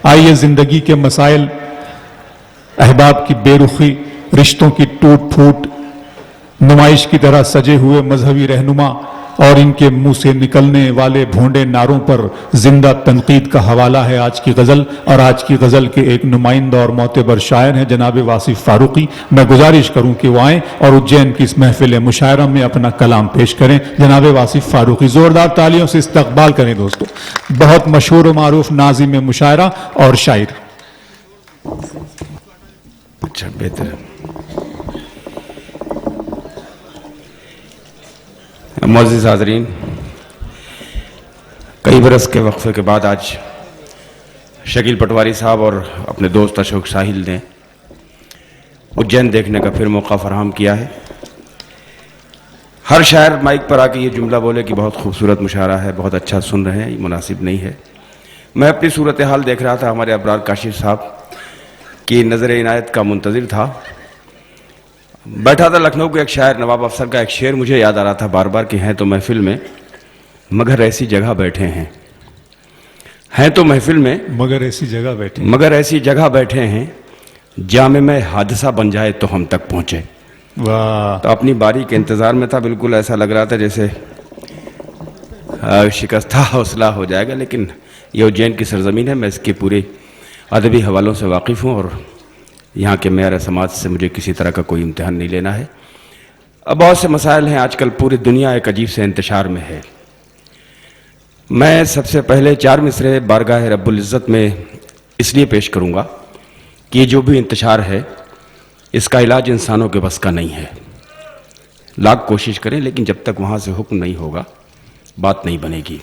آئیے زندگی کے مسائل، احباب کی بے رخی، رشتوں کی ٹوٹ پھوٹ، نمائش کی طرح سجے ہوئے مذہبی رہنما اور ان کے منہ سے نکلنے والے بھونڈے نعروں پر زندہ تنقید کا حوالہ ہے آج کی غزل۔ اور آج کی غزل کے ایک نمائندہ اور معتبر شاعر ہیں جناب واصف فاروقی۔ میں گزارش کروں کہ وہ آئیں اور اجین کی اس محفل مشاعرہ میں اپنا کلام پیش کریں۔ جناب واصف فاروقی، زوردار تالیوں سے استقبال کریں دوستو۔ بہت مشہور و معروف ناظم مشاعرہ اور شاعر۔ اچھا، بہتر۔ معزز حاضرین، کئی برس کے وقفے کے بعد آج شکیل پٹواری صاحب اور اپنے دوست اشوک ساحل نے اجین دیکھنے کا پھر موقع فراہم کیا ہے۔ ہر شاعر مائک پر آ کے یہ جملہ بولے کہ بہت خوبصورت مشاعرہ ہے، بہت اچھا سن رہے ہیں، یہ مناسب نہیں ہے۔ میں اپنی صورتحال دیکھ رہا تھا، ہمارے ابرار کاشف صاحب کی نظر عنایت کا منتظر تھا۔ بیٹھا تھا لکھنؤ کے ایک شاعر نواب افسر کا ایک شعر مجھے یاد آ رہا تھا بار بار کہ ہیں تو محفل میں مگر ایسی جگہ بیٹھے ہیں، ہیں تو محفل میں مگر ایسی جگہ بیٹھے ہیں، مگر ایسی جگہ بیٹھے ہیں، جامع میں حادثہ بن جائے تو ہم تک پہنچے۔ واہ! تو اپنی باری کے انتظار میں تھا، بالکل ایسا لگ رہا تھا جیسے شکستہ حوصلہ ہو جائے گا، لیکن یہ اجین کی سرزمین ہے، میں اس کے پورے ادبی حوالوں سے واقف ہوں اور یہاں کے معیار سماج سے مجھے کسی طرح کا کوئی امتحان نہیں لینا ہے۔ اب بہت سے مسائل ہیں، آج کل پوری دنیا ایک عجیب سے انتشار میں ہے۔ میں سب سے پہلے 4 مصرعے بارگاہ رب العزت میں اس لیے پیش کروں گا کہ یہ جو بھی انتشار ہے اس کا علاج انسانوں کے بس کا نہیں ہے۔ لاکھ کوشش کریں لیکن جب تک وہاں سے حکم نہیں ہوگا بات نہیں بنے گی۔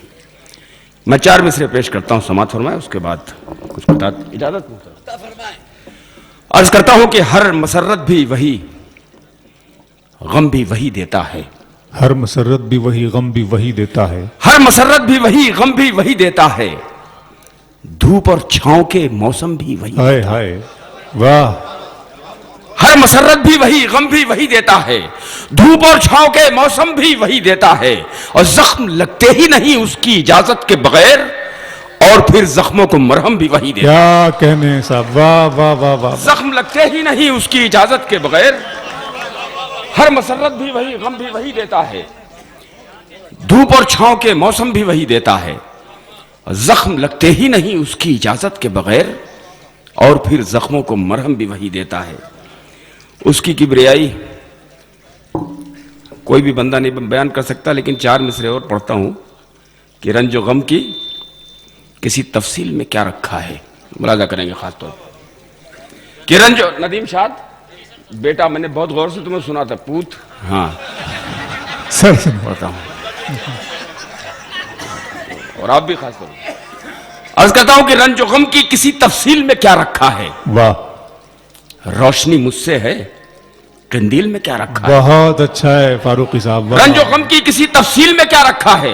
میں 4 مصرعے پیش کرتا ہوں، سماعت فرمائیں، اس کے بعد کچھ بتا اجازت فرمائیں۔ عرض کرتا ہوں کہ ہر مسرت بھی وہی غم بھی وہی دیتا ہے، ہر مسرت بھی وہی غم بھی وہی دیتا ہے، ہر مسرت بھی وہی غم بھی وہی دیتا ہے، دھوپ اور چھاؤں کے موسم بھی وہی، ہائے ہائے واہ! ہر مسرت بھی وہی غم بھی وہی دیتا ہے، دھوپ اور چھاؤں کے موسم بھی وہی دیتا ہے، اور زخم لگتے ہی نہیں اس کی اجازت کے بغیر، اور پھر زخموں کو مرہم بھی وہی دیتا ہے۔ کیا کہنے صاحب، واہ واہ واہ واہ! زخم لگتے ہی نہیں اس کی اجازت کے بغیر، ہر مسرت بھی وہی غم بھی وہی دیتا ہے، دھوپ اور چھاؤں کے موسم بھی وہی دیتا ہے، زخم لگتے ہی نہیں اس کی اجازت کے بغیر، اور پھر زخموں کو مرہم بھی وہی دیتا ہے۔ اس کی کبریائی کوئی بھی بندہ نہیں بیان کر سکتا، لیکن 4 مصرعے اور پڑھتا ہوں کہ رنج و غم کی کسی تفصیل میں کیا رکھا ہے۔ ملاحظہ کریں گے خاص طور پر کہ رنج و ندیم شاد بیٹا، میں نے بہت غور سے تمہیں سنا تھا، پوت، ہاں سر پڑھتا ہوں اور آپ بھی خاص طور پر عرض کرتا ہوں کہ رنج و غم کی کسی تفصیل میں کیا رکھا ہے، واہ! روشنی مجھ سے ہے، قندیل میں کیا رکھا ہے۔ بہت اچھا ہے فاروقی صاحب، واہ! رنج و غم کی کسی تفصیل میں کیا رکھا ہے،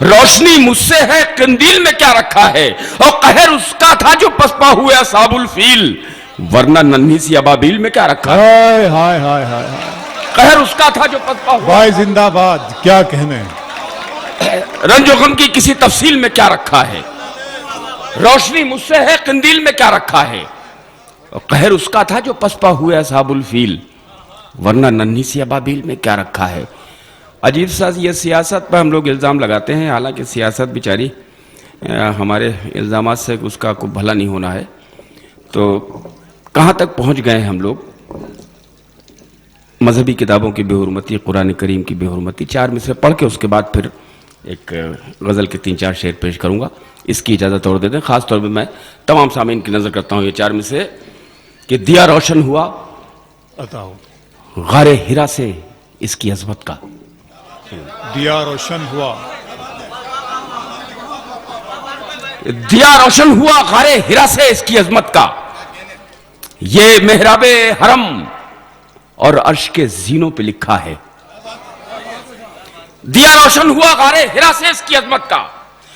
روشنی مجھ سے ہے، قندیل میں کیا رکھا ہے، اور قہر اس کا تھا جو پسپا ہوئے اصحاب الفیل، ورنہ ننھی سی ابابیل میں کیا رکھا ہے۔ ہائے ہائے ہائے ہائے! قہر اس کا تھا جو پسپا ہوا، بھائی زندہ باد! کیا کہنے! رنج و غم کی کسی تفصیل میں کیا رکھا ہے، روشنی مجھ سے ہے، قندیل میں کیا رکھا ہے، اور قہر اس کا تھا جو پسپا ہوئے اصحاب الفیل، ورنہ ننھی سی ابابیل میں کیا رکھا ہے۔ عجیب سا یہ سیاست پر ہم لوگ الزام لگاتے ہیں، حالانکہ سیاست بیچاری ہمارے الزامات سے اس کا کوئی بھلا نہیں ہونا ہے۔ تو کہاں تک پہنچ گئے ہیں ہم لوگ، مذہبی کتابوں کی بے حرمتی، قرآن کریم کی بے حرمتی۔ 4 مصرعے پڑھ کے اس کے بعد پھر ایک غزل کے 3-4 شعر پیش کروں گا، اس کی اجازت اور دے دیں۔ خاص طور پہ میں تمام سامعین کی نظر کرتا ہوں یہ 4 مصرعے کہ دیا روشن ہوا عطا ہو، غار ہرا سے اس کی عظمت کا، دیا روشن ہوا، دیا روشن ہوا غار ہرا سے اس کی عظمت کا، یہ محراب حرم اور عرش کے زینوں پہ لکھا ہے۔ دیا روشن ہوا غار ہرا سے اس کی عظمت کا،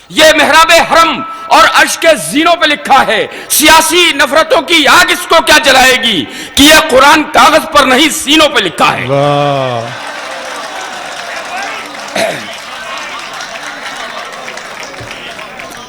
یہ محراب حرم اور عرش کے زینوں پہ لکھا ہے۔ سیاسی نفرتوں کی آگ اس کو کیا جلائے گی کہ یہ قرآن کاغذ پر نہیں سینوں پہ لکھا ہے۔ واہ!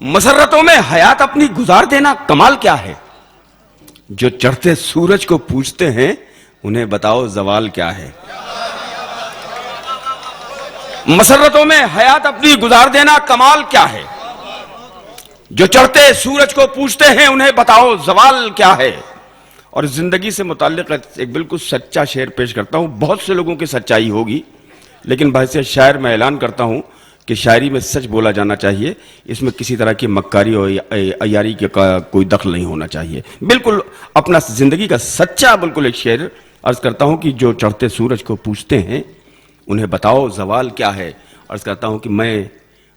مسرتوں میں حیات اپنی گزار دینا کمال کیا ہے؟ جو چڑھتے سورج کو پوچھتے ہیں انہیں بتاؤ زوال کیا ہے؟ مسرتوں میں حیات اپنی گزار دینا کمال کیا ہے؟ جو چڑھتے سورج کو پوچھتے ہیں انہیں بتاؤ زوال کیا ہے؟ اور زندگی سے متعلق ایک بالکل سچا شعر پیش کرتا ہوں. بہت سے لوگوں کی سچائی ہوگی لیکن بحیثیت شاعر میں اعلان کرتا ہوں کہ شاعری میں سچ بولا جانا چاہیے. اس میں کسی طرح کی مکاری اور عیاری کا کوئی دخل نہیں ہونا چاہیے. بالکل اپنا زندگی کا سچا بالکل ایک شعر عرض کرتا ہوں کہ جو چڑھتے سورج کو پوچھتے ہیں انہیں بتاؤ زوال کیا ہے. عرض کرتا ہوں کہ میں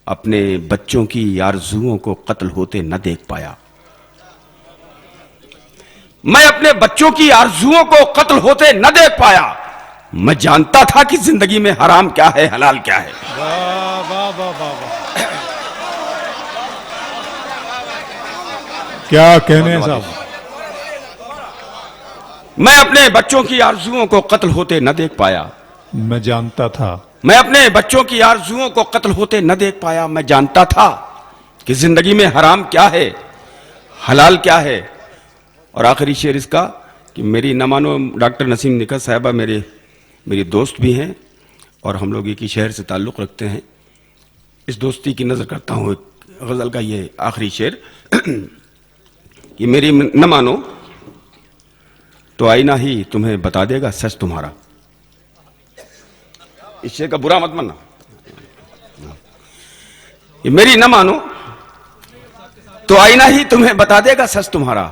اپنے بچوں کی آرزوؤں کو قتل ہوتے نہ دیکھ پایا. میں اپنے بچوں کی آرزوؤں کو قتل ہوتے نہ دیکھ پایا. میں جانتا تھا کہ زندگی میں حرام کیا ہے حلال کیا ہے. کیا کہنے ہیں صاحب. میں اپنے بچوں کی آرزوؤں کو قتل ہوتے نہ دیکھ پایا. میں جانتا تھا. میں اپنے بچوں کی آرزوؤں کو قتل ہوتے نہ دیکھ پایا. میں جانتا تھا کہ زندگی میں حرام کیا ہے حلال کیا ہے. اور آخری شعر اس کا کہ میری نہ مانو. ڈاکٹر نسیم نکھت صاحبہ میری دوست بھی ہیں اور ہم لوگ ایک ہی شہر سے تعلق رکھتے ہیں. اس دوستی کی نظر کرتا ہوں ایک غزل کا یہ آخری شعر کہ میری نہ مانو تو آئینہ ہی تمہیں بتا دے گا سچ تمہارا. اس شعر کا برا مت ماننا. یہ میری نہ مانو تو آئینہ ہی تمہیں بتا دے گا سچ تمہارا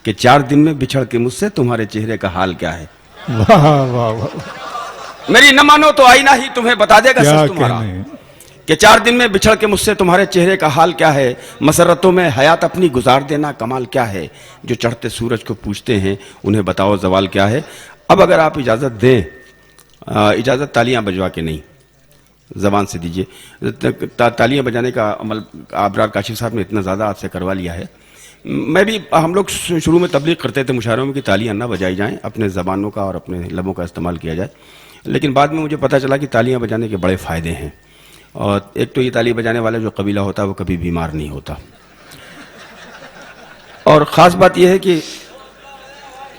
کہ 4 دن میں بچھڑ کے مجھ سے تمہارے چہرے کا حال کیا ہے. واہ واہ واہ. میری نہ مانو تو آئینہ ہی تمہیں بتا دے گا سچ تمہارا کہنے. کہ 4 دن میں بچھڑ کے مجھ سے تمہارے چہرے کا حال کیا ہے. مسرتوں میں حیات اپنی گزار دینا کمال کیا ہے. جو چڑھتے سورج کو پوچھتے ہیں انہیں بتاؤ زوال کیا ہے. اب اگر آپ اجازت دیں, اجازت تالیاں بجوا کے نہیں زبان سے دیجئے. تالیاں بجانے کا عمل ابرار کاشف صاحب نے اتنا زیادہ آپ سے کروا لیا ہے. میں بھی, ہم لوگ شروع میں تبلیغ کرتے تھے مشاعروں میں کہ تالیاں نہ بجائی جائیں, اپنے زبانوں کا اور اپنے لبوں کا استعمال کیا جائے. لیکن بعد میں مجھے پتہ چلا کہ تالیاں بجانے کے بڑے فائدے ہیں. اور ایک تو یہ تالی بجانے والا جو قبیلہ ہوتا ہے وہ کبھی بیمار نہیں ہوتا. اور خاص بات یہ ہے کہ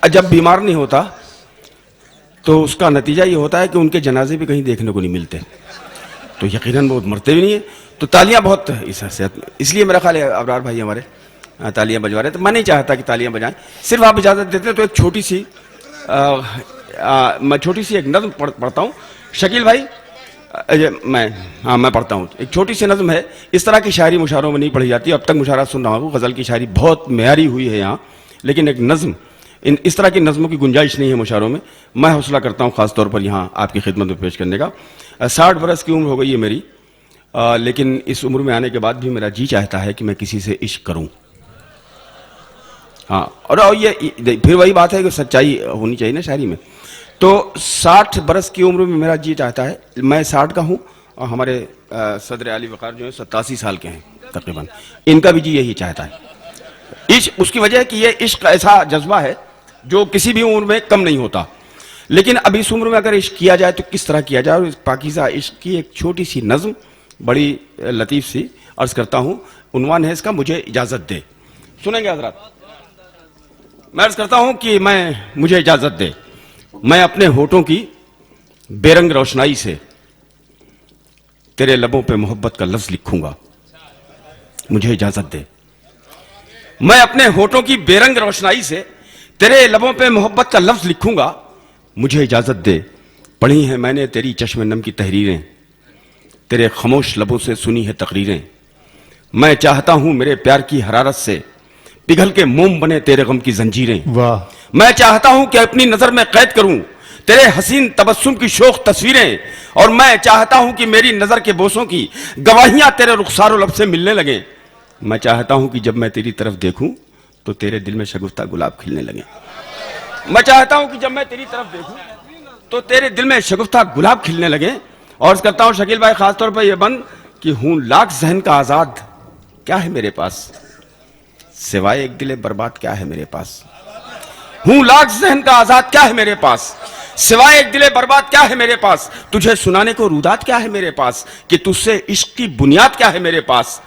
جب بیمار نہیں ہوتا تو اس کا نتیجہ یہ ہوتا ہے کہ ان کے جنازے بھی کہیں دیکھنے کو نہیں ملتے, تو یقیناً وہ مرتے بھی نہیں ہیں. تو تالیاں بہت اس لیے میرا خیال ہے ابرار بھائی ہمارے تالیاں بجوا رہے. تو میں نہیں چاہتا کہ تالیاں بجائیں, صرف آپ اجازت دیتے تو ایک چھوٹی سی ایک نظم پڑھتا ہوں. شکیل بھائی میں پڑھتا ہوں. ایک چھوٹی سی نظم ہے. اس طرح کی شاعری مشاعروں میں نہیں پڑھی جاتی. اب تک مشاعرات سن رہا ہوں, غزل کی شاعری بہت معیاری ہوئی ہے یہاں, لیکن ایک نظم, اس طرح کی نظموں کی گنجائش نہیں ہے مشاعروں میں. میں حوصلہ کرتا ہوں خاص طور پر یہاں آپ کی خدمت میں پیش کرنے کا. 60 برس کی عمر ہو گئی ہے میری, لیکن اس عمر میں آنے کے بعد بھی میرا جی چاہتا ہے کہ میں کسی سے عشق کروں. ہاں, اور یہ پھر وہی بات ہے کہ سچائی ہونی چاہیے نا شاعری میں. تو 60 برس کی عمر میں میرا جی چاہتا ہے, میں 60 کا ہوں اور ہمارے صدر علی وقار جو ہیں 87 سال کے ہیں تقریباً, ان کا بھی جی یہی چاہتا ہے. عشق, اس کی وجہ ہے کہ یہ عشق ایسا جذبہ ہے جو کسی بھی عمر میں کم نہیں ہوتا. لیکن اب اس عمر میں اگر عشق کیا جائے تو کس طرح کیا جائے. اور اس پاکیزہ عشق کی ایک چھوٹی سی نظم, بڑی لطیف سی, عرض کرتا ہوں. عنوان ہے اس کا مجھے اجازت دے. سنیں گے حضرات. میں عرض کرتا ہوں کہ مجھے اجازت دے, میں اپنے ہونٹوں کی بے رنگ روشنائی سے تیرے لبوں پہ محبت کا لفظ لکھوں گا. مجھے اجازت دے. میں اپنے ہونٹوں کی بے رنگ روشنائی سے تیرے لبوں پہ محبت کا لفظ لکھوں گا. مجھے اجازت دے. پڑھی ہیں میں نے تیری چشم نم کی تحریریں, تیرے خاموش لبوں سے سنی ہے تقریریں. میں چاہتا ہوں میرے پیار کی حرارت سے پگھل کے موم بنے تیرے غم کی زنجیریں. واہ. میں چاہتا ہوں کہ اپنی نظر میں قید کروں تیرے حسین تبسم کی شوخ تصویریں. اور میں چاہتا ہوں کہ میری نظر کے بوسوں کی گواہیاں تیرے رخسار و لب سے ملنے لگیں. میں چاہتا ہوں کہ جب میں تیری طرف دیکھوں تو تیرے دل میں شگفتہ گلاب کھلنے لگیں. میں چاہتا ہوں کہ جب میں تیری طرف دیکھوں تو تیرے دل میں شگفتہ گلاب کھلنے لگیں. اور اس کرتا ہوں شکیل بھائی خاص طور پر یہ بند کہ ہوں لاکھ ذہن کا آزاد, کیا ہے میرے پاس سوائے ایک دل برباد, کیا ہے میرے پاس. ہوں لاکھ ذہن کا آزاد, کیا ہے میرے پاس سوائے ایک دل برباد, کیا ہے میرے پاس. تجھے سنانے کو رودات کیا ہے میرے پاس, کہ تجھ سے عشق کی بنیاد کیا ہے میرے پاس.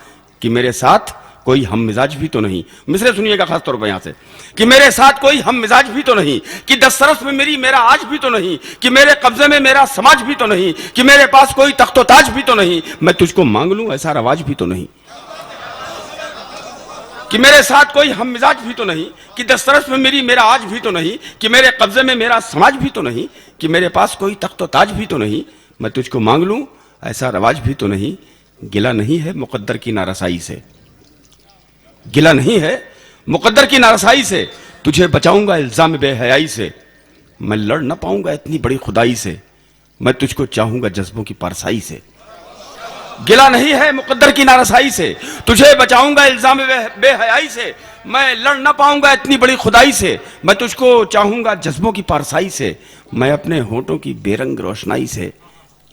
کہ میرے ساتھ کوئی ہم مزاج بھی تو نہیں. مصرے سنیے گا خاص طور پر یہاں سے, کہ میرے ساتھ کوئی ہم مزاج بھی تو نہیں, کہ دسترس میں میری میرا آج بھی تو نہیں, کہ میرے قبضے میں میرا سماج بھی تو نہیں, کہ میرے پاس کوئی تخت و تاج بھی تو نہیں, میں تجھ کو مانگ لوں ایسا رواج بھی تو نہیں. کہ میرے ساتھ کوئی ہم مزاج بھی تو نہیں, کہ دسترس میں میری میرا آج بھی تو نہیں, کہ میرے قبضے میں میرا سماج بھی تو نہیں, کہ میرے پاس کوئی تخت و تاج بھی تو نہیں, میں تجھ کو مانگ لوں ایسا رواج بھی تو نہیں. گلہ نہیں ہے مقدر کی نارسائی سے, گلہ نہیں ہے مقدر کی نارسائی سے, تجھے بچاؤں گا الزام بے حیائی سے, میں لڑ نہ پاؤں گا اتنی بڑی خدائی سے, میں تجھ کو چاہوں گا جذبوں کی پارسائی سے. گلہ نہیں ہے مقدر کی نارسائی سے, تجھے بچاؤں گا الزام بے حیائی سے, میں لڑ نہ پاؤں گا اتنی بڑی خدائی سے, میں تجھ کو چاہوں گا جذبوں کی پارسائی سے, میں اپنے ہونٹوں کی بے رنگ روشنائی سے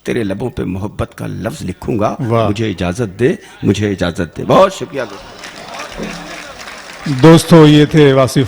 تیرے لبوں پہ محبت کا لفظ لکھوں گا. مجھے اجازت دے, مجھے اجازت دے. بہت شکریہ دوستو, یہ تھے واصف